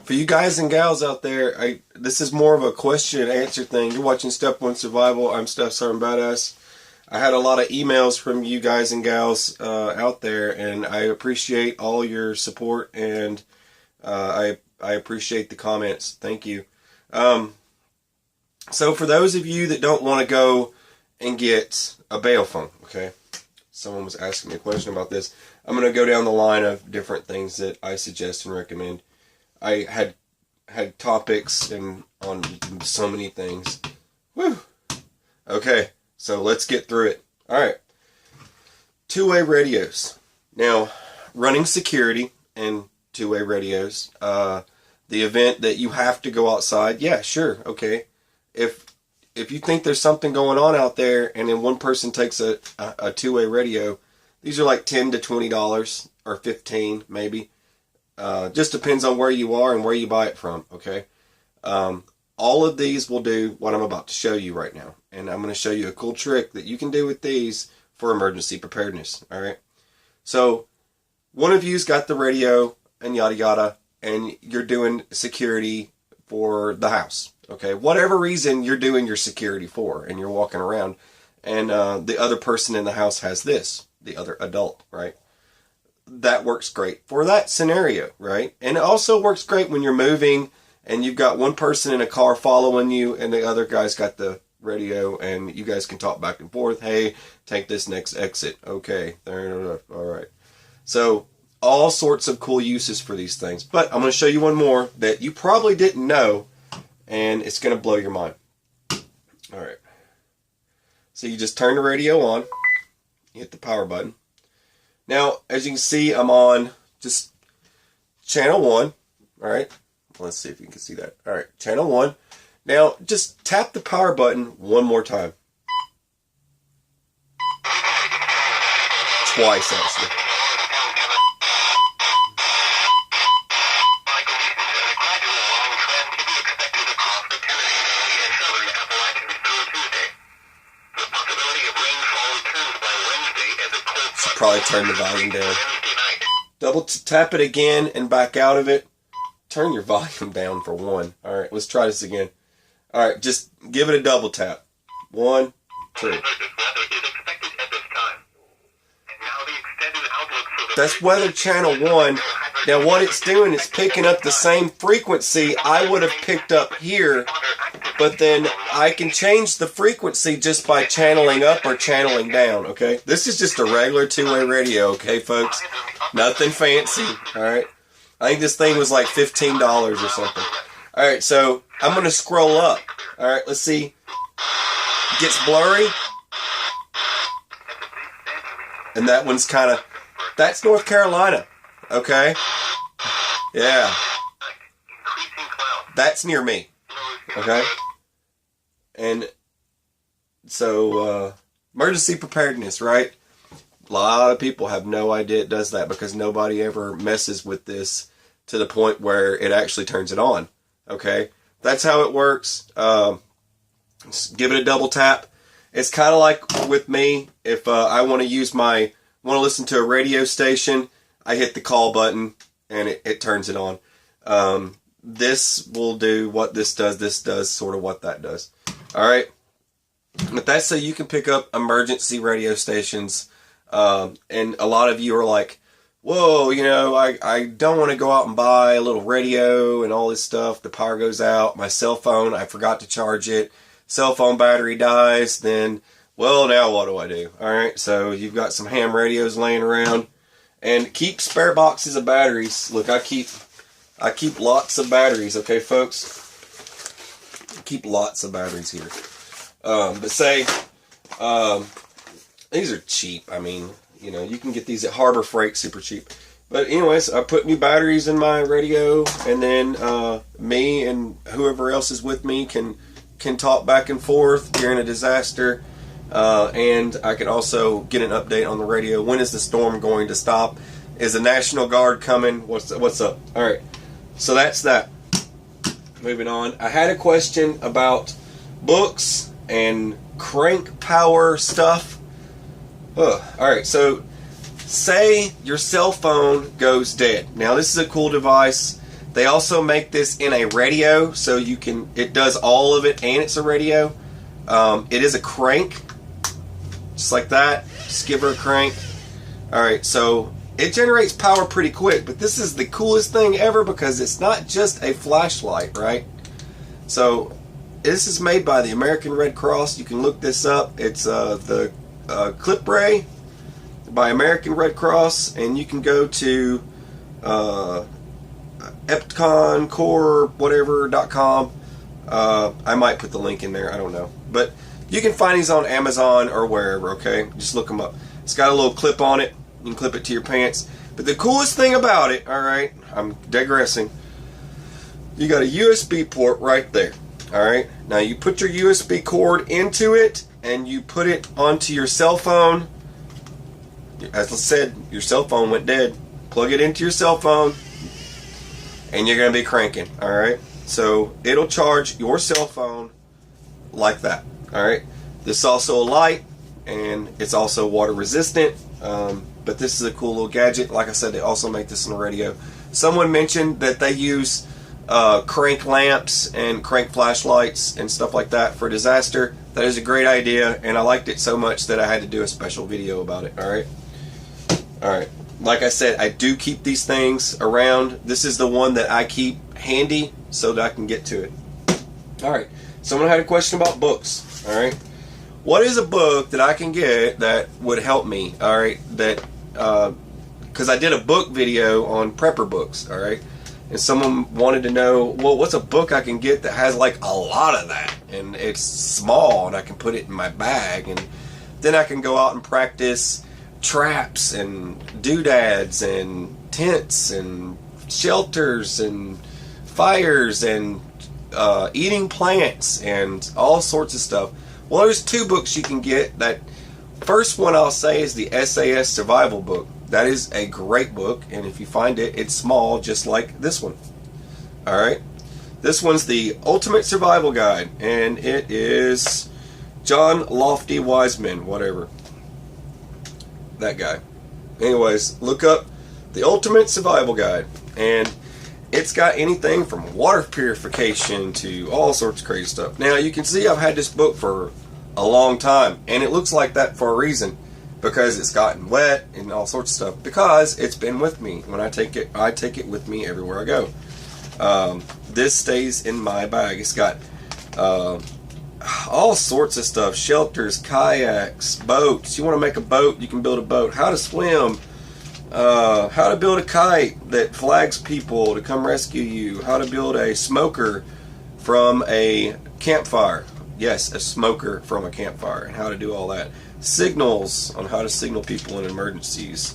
For you guys and gals out there, this is more of a question and answer thing. You're watching Step 1 Survival. I'm Sas Survival Badass. I had a lot of emails from you guys and gals out there, and I appreciate all your support, and I appreciate the comments. Thank you. So for those of you that don't want to go and get a bail phone, okay? Someone was asking me a question about this. I'm going to go down the line of different things that I suggest and recommend. I had topics and on so many things. Woo! Okay, so let's get through it. All right. Two-way radios. Now, running security and two-way radios. The event that you have to go outside, yeah, sure, okay. If you think there's something going on out there, and then one person takes a two-way radio, these are like $10 to $20 or $15 maybe. Just depends on where you are and where you buy it from, okay? All of these will do what I'm about to show you right now. And I'm going to show you a cool trick that you can do with these for emergency preparedness, all right? So, one of you's got the radio and yada yada, and you're doing security for the house, okay? Whatever reason you're doing your security for, and you're walking around, and the other person in the house has this, the other adult, right? That works great for that scenario, right? And it also works great when you're moving and you've got one person in a car following you and the other guy's got the radio and you guys can talk back and forth. Hey, take this next exit. Okay. All right. So all sorts of cool uses for these things. But I'm going to show you one more that you probably didn't know, and it's going to blow your mind. All right. So you just turn the radio on. You hit the power button. Now, as you can see, I'm on just channel 1, all right? Let's see if you can see that. All right, channel 1. Now, just tap the power button one more time. Twice, actually. Probably turn the volume down. Double tap it again and back out of it. Turn your volume down for one. Alright, let's try this again. Alright, just give it a double tap. 1, 2. That's weather channel 1. Now what it's doing is picking up the same frequency I would have picked up here, but then I can change the frequency just by channeling up or channeling down, okay? This is just a regular two-way radio, okay, folks? Nothing fancy, all right? I think this thing was like $15 or something. All right, so I'm going to scroll up. All right, let's see. It gets blurry. And that one's kind of... That's North Carolina, okay? Yeah. That's near me, okay? And so, emergency preparedness, right? A lot of people have no idea it does that because nobody ever messes with this to the point where it actually turns it on, okay? That's how it works. Just give it a double tap. It's kind of like with me, if I want to listen to a radio station, I hit the call button and it turns it on. This will do what this does sort of what that does. Alright, but that's so you can pick up emergency radio stations, and a lot of you are like, whoa, you know, I don't want to go out and buy a little radio and all this stuff. The power goes out, my cell phone, I forgot to charge it, cell phone battery dies, then, well, now what do I do? Alright, so you've got some ham radios laying around, and keep spare boxes of batteries. Look, I keep lots of batteries, okay, folks? Keep lots of batteries here. But say, these are cheap. I mean, you know, you can get these at Harbor Freight super cheap. But anyways, I put new batteries in my radio, and then me and whoever else is with me can talk back and forth during a disaster. And I can also get an update on the radio. When is the storm going to stop? Is the National Guard coming? What's up? All right. So that's that. Moving on. I had a question about books and crank power stuff. Alright, so say your cell phone goes dead. Now this is a cool device They also make this in a radio, so you can, it does all of it and it's a radio. It is a crank, just like that. Just give her a crank. Alright, so it generates power pretty quick, but this is the coolest thing ever because it's not just a flashlight, right? So this is made by the American Red Cross. You can look this up. It's the Clip Ray by American Red Cross, and you can go to epconcore.com. I might put the link in there, I don't know. But you can find these on Amazon or wherever, okay? Just look them up. It's got a little clip on it. You can clip it to your pants. But the coolest thing about it, alright, I'm digressing, you got a USB port right there. Alright, now you put your USB cord into it and you put it onto your cell phone. As I said, your cell phone went dead. Plug it into your cell phone and you're going to be cranking. Alright, so it'll charge your cell phone like that. Alright, this is also a light and it's also water resistant. But this is a cool little gadget. Like I said, they also make this in a radio. Someone mentioned that they use crank lamps and crank flashlights and stuff like that for disaster. That is a great idea, and I liked it so much that I had to do a special video about it. Alright, like I said, I do keep these things around. This is the one that I keep handy so that I can get to it. Alright, someone had a question about books. Alright, what is a book that I can get that would help me? Alright, that because I did a book video on prepper books. Alright, and someone wanted to know, well, what's a book I can get that has like a lot of that, and it's small and I can put it in my bag, and then I can go out and practice traps and doodads and tents and shelters and fires and eating plants and all sorts of stuff. Well, there's two books you can get. That first one I'll say is the Sas Survival Book. That is a great book, and if you find it, it's small, just like this one. Alright, this one's the Ultimate Survival Guide, and it is John Lofty Wiseman, whatever. That guy. Anyways, look up the Ultimate Survival Guide, and it's got anything from water purification to all sorts of crazy stuff. Now, you can see I've had this book for a long time, and it looks like that for a reason. Because it's gotten wet and all sorts of stuff. Because it's been with me. When I take it with me everywhere I go. This stays in my bag. It's got all sorts of stuff. Shelters, kayaks, boats. You want to make a boat, you can build a boat. How to swim. How to build a kite that flags people to come rescue you. How to build a smoker from a campfire. Yes, a smoker from a campfire. And how to do all that. Signals on how to signal people in emergencies.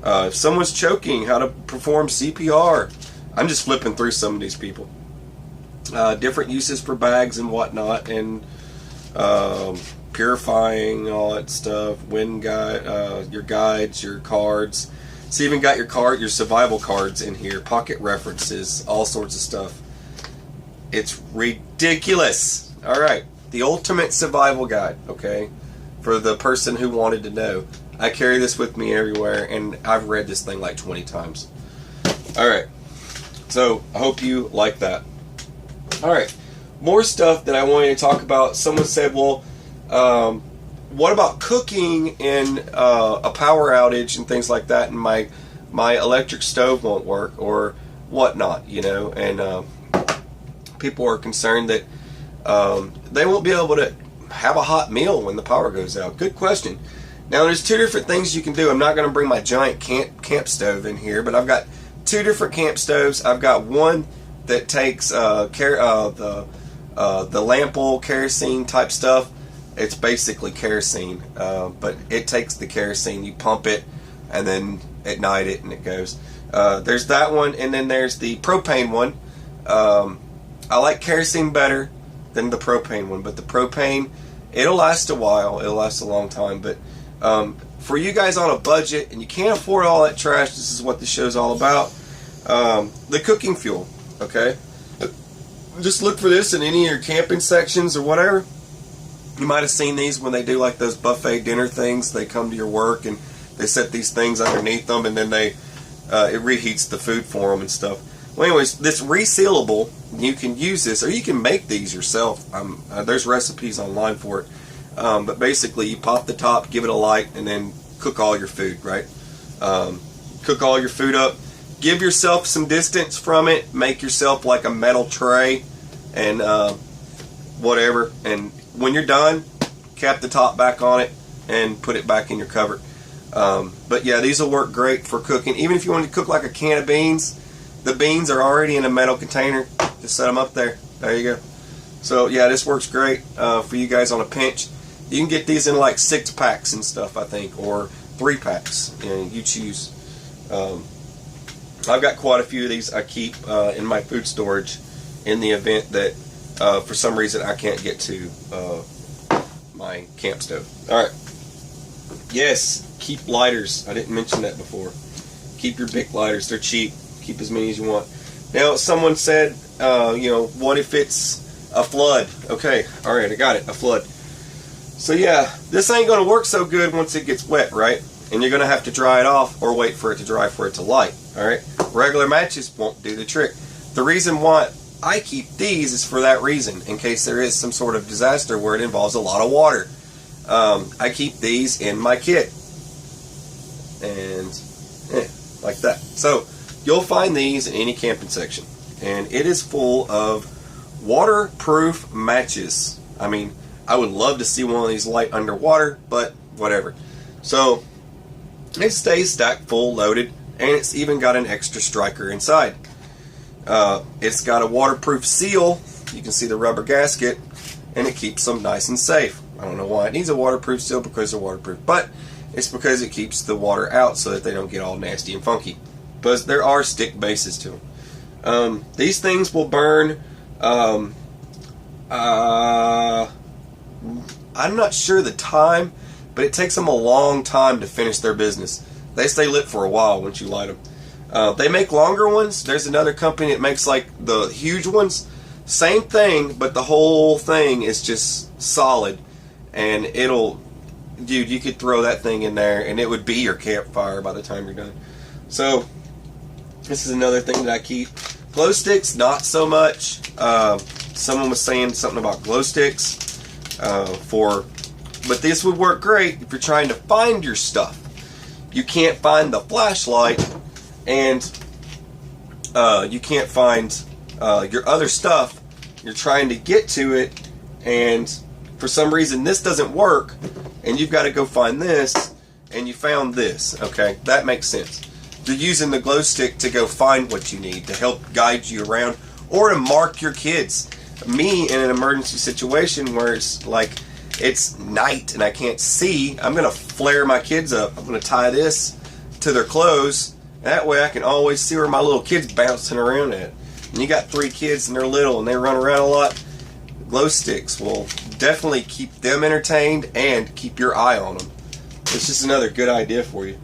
If someone's choking, how to perform CPR. I'm just flipping through some of these people. Different uses for bags and whatnot, and purifying, all that stuff. Wind guide, your guides, your cards. It's even got your survival cards in here. Pocket references, all sorts of stuff. It's ridiculous. All right, the Ultimate Survival Guide. Okay. For the person who wanted to know, I carry this with me everywhere, and I've read this thing like 20 times. Alright, so I hope you like that. Alright, more stuff that I wanted to talk about. Someone said, well, what about cooking in a power outage and things like that, and my electric stove won't work, or whatnot, you know, and people are concerned that they won't be able to have a hot meal when the power goes out. Good question. Now, there's two different things you can do. I'm not going to bring my giant camp stove in here, but I've got two different camp stoves. I've got one that takes the lamp oil kerosene type stuff. It's basically kerosene, but it takes the kerosene. You pump it, and then ignite it, and it goes. There's that one, and then there's the propane one. I like kerosene better than the propane one, but the propane, it'll last a while, it'll last a long time. But for you guys on a budget and you can't afford all that trash, this is what the show's all about. The cooking fuel, okay? Just look for this in any of your camping sections or whatever. You might have seen these when they do like those buffet dinner things. They come to your work and they set these things underneath them, and then it reheats the food for them and stuff. Well, anyways, this resealable, you can use this, or you can make these yourself. There's recipes online for it. But basically, you pop the top, give it a light, and then cook all your food, right? Cook all your food up. Give yourself some distance from it. Make yourself like a metal tray and whatever. And when you're done, cap the top back on it and put it back in your cupboard. But yeah, these will work great for cooking. Even if you want to cook like a can of beans, the beans are already in a metal container. Just set them up there. There you go. So yeah, this works great for you guys on a pinch. You can get these in like 6 packs and stuff, I think, or 3 packs. You choose. I've got quite a few of these I keep in my food storage in the event that for some reason I can't get to my camp stove. Alright. Yes, keep lighters. I didn't mention that before. Keep your Bic lighters. They're cheap. Keep as many as you want. Now, someone said, what if it's a flood? Okay, alright, I got it. A flood. So yeah, this ain't going to work so good once it gets wet, right? And you're going to have to dry it off or wait for it to dry for it to light. Alright? Regular matches won't do the trick. The reason why I keep these is for that reason, in case there is some sort of disaster where it involves a lot of water. I keep these in my kit. And, like that. So, you'll find these in any camping section. And it is full of waterproof matches. I mean, I would love to see one of these light underwater, but whatever. So, it stays stacked full, loaded, and it's even got an extra striker inside. It's got a waterproof seal. You can see the rubber gasket, and it keeps them nice and safe. I don't know why it needs a waterproof seal because they're waterproof, but it's because it keeps the water out so that they don't get all nasty and funky. But there are stick bases to them. These things will burn. I'm not sure the time, but it takes them a long time to finish their business. They stay lit for a while once you light them. They make longer ones. There's another company that makes like the huge ones. Same thing, but the whole thing is just solid. And it'll, dude, you could throw that thing in there and it would be your campfire by the time you're done. So, this is another thing that I keep. Glow sticks, not so much. Someone was saying something about glow sticks. But this would work great if you're trying to find your stuff. You can't find the flashlight, and you can't find your other stuff. You're trying to get to it, and for some reason this doesn't work, and you've got to go find this, and you found this. Okay, that makes sense. You're using the glow stick to go find what you need, to help guide you around, or to mark your kids. Me, in an emergency situation where it's like it's night and I can't see, I'm going to flare my kids up. I'm going to tie this to their clothes. That way I can always see where my little kid's bouncing around at. And you got 3 kids and they're little and they run around a lot. Glow sticks will definitely keep them entertained and keep your eye on them. It's just another good idea for you.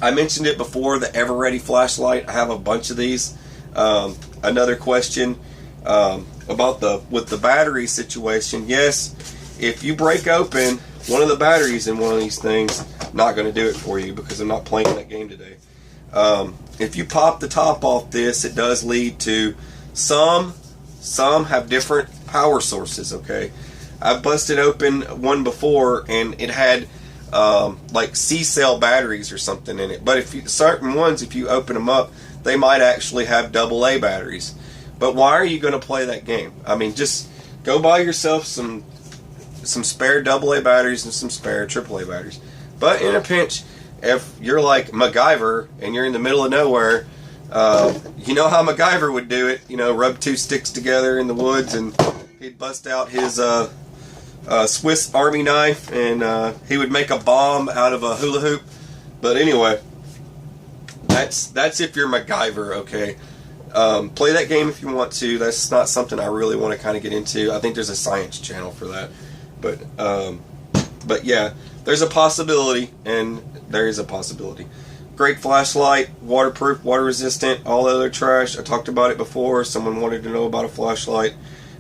I mentioned it before, the Ever-Ready flashlight. I have a bunch of these. Another question about with the battery situation. Yes, if you break open one of the batteries in one of these things, I'm not going to do it for you because I'm not playing that game today. If you pop the top off this, it does lead to some have different power sources. Okay, I busted open one before and it had like C-cell batteries or something in it. But certain ones, if you open them up, they might actually have AA batteries. But why are you going to play that game? I mean, just go buy yourself some spare AA batteries and some spare AAA batteries. But in a pinch, if you're like MacGyver and you're in the middle of nowhere, you know how MacGyver would do it. You know, rub 2 sticks together in the woods and he'd bust out his Swiss Army knife and he would make a bomb out of a hula hoop. But anyway, that's if you're MacGyver, okay? Play that game if you want to. That's not something I really want to kind of get into. I think there's a science channel for that. But yeah, there's a possibility, and there is a possibility. Great flashlight, waterproof, water resistant, all other trash. I talked about it before. Someone wanted to know about a flashlight.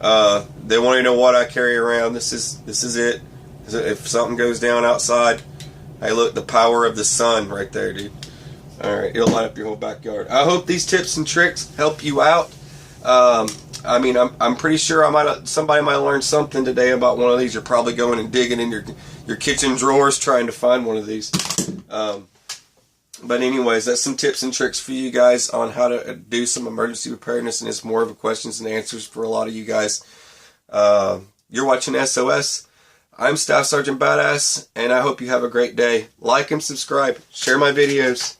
They wanted to know what I carry around. This is it. If something goes down outside, hey look, the power of the sun right there, dude. Alright, it'll light up your whole backyard. I hope these tips and tricks help you out. I mean, I'm pretty sure somebody might learn something today about one of these. You're probably going and digging in your kitchen drawers trying to find one of these. But anyways, that's some tips and tricks for you guys on how to do some emergency preparedness, and it's more of a questions and answers for a lot of you guys. You're watching SOS. I'm Staff Sergeant Badass, and I hope you have a great day. Like and subscribe. Share my videos.